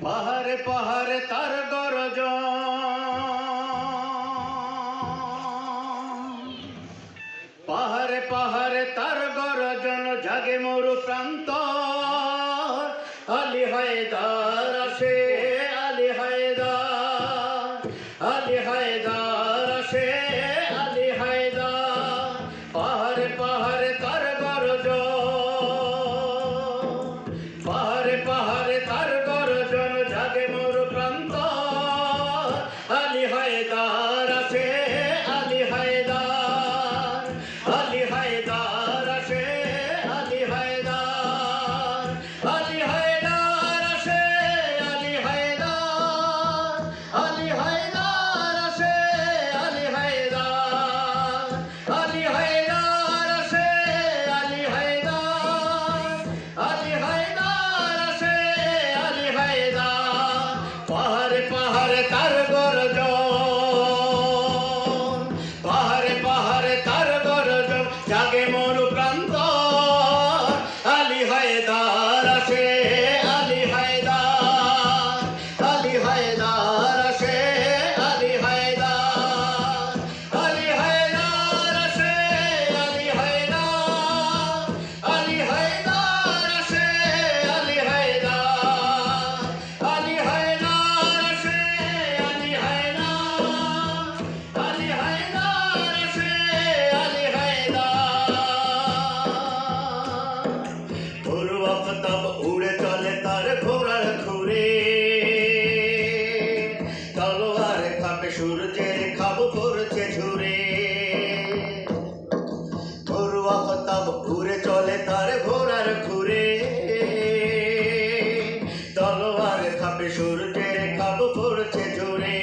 পাহাড়ে পাহাড়ে তার গরজন, পাহাড়ে পাহাড়ে তার গরজন, জাগে মরু প্রান্ত। আলী হায়দার আসে, আলী হায়দার, আলী হায়দার আসে, আলী হায়দার। পাহাড়ে পাহাড়ে তার গরজন, পাহাড়ে পাহাড়ে তার গরজন, জাগে মরু প্রান্ত। আলী হায়দার আসে, আলী হায়দার, আলী হায়দার আসে, আলী হায়দার, আলী হায়দার আসে, আলী হায়দার, আলী হায়দার আসে, আলী হায়দার, আলী হায়দার আসে, আলী হায়দার, আলী হায়দার আসে, আলী হায়দার। পাহাড়ে পাহাড়ে তার গরজন, পাহাড়ে পাহাড়ে তার গরজন, জাগে মরু প্রান্ত। আলী হায়দার আসে, আলী হায়দার, আলী হায়দার আসে, আলী হায়দার, আলী হায়দার আসে, আলী হায়দার, আলী হায়দার আসে, আলী হায়দার, আলী হায়দার আসে, আলী হায়দার, আলী হায়দার আসে, আলী হায়দার। ঘোর আফতাব উড়ে চলে তার ঘোড়ার খুরে, তলোয়ার খাপে সূর্যের খাব পড়ছে ঝুরে। ঘোর আফতাব উড়ে চলে তার ঘোড়ার খুরে, তলোয়ার খাপে সূর্যের খাব পড়ছে ঝুরে।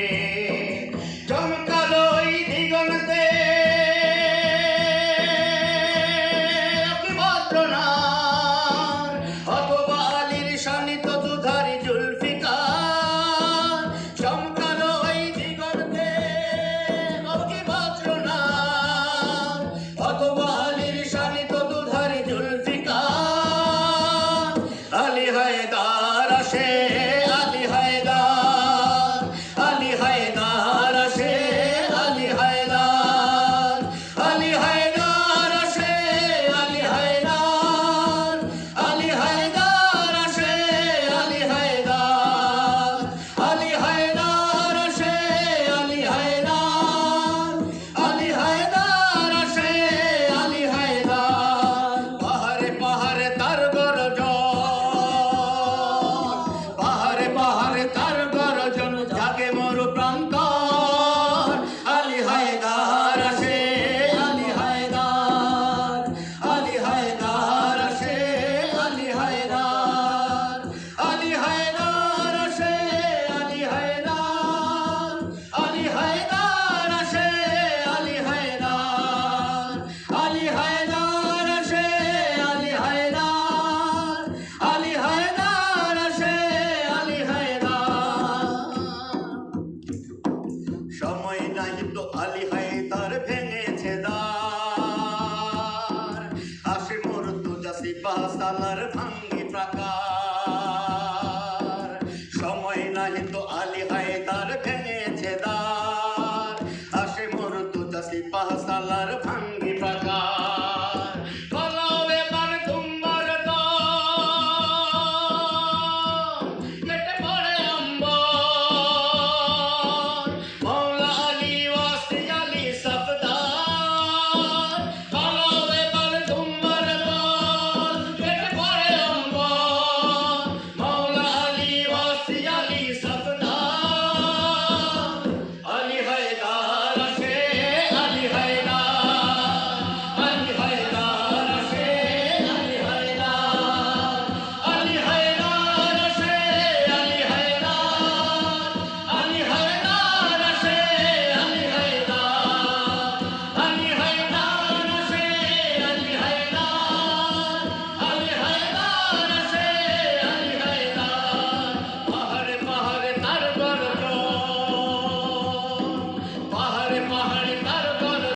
চমকালো ওই দিগন্তে ভদ্রনার, অথবা আলীর শানিত দুধারি জুলফিকার। চমকালো ওই দিগন্তে ভদ্রনার, অথবা আলীর শানিত দুধারি জুলফিকার। আলী হায়দার আসে, আলী হায়দার, আলী হায়দার আসে, আলী হায়দার, আলী হায়দার আসে, আলী হায়দার, আলী হায়দার আসে, আলী হায়দার, আলী হায়দার আসে, আলী হায়দার, আলী হায়দার আসে, আলী হায়দার। পাহাড়ে পাহাড়ে তার গরজন, পাহাড়ে পাহাড়ে তার গরজন, জাগে মরু প্রান্ত। আলী হায়দার আসে, আলী হায়দার, আলী হায়দার আসে, আলী হায়দার, আলী হায়দার আসে, আলী হায়দার, আলী হায়দার আসে, আলী হায়দার, আলী হায়দার আসে, আলী হায়দার, আলী হায়দার আসে, আলী হায়দার। সময় নাই তো আলী হায়দার ভেঙেছে দ্বার, আসে মরতু জাসি বাসালার ভাঙ্গি প্রাকার।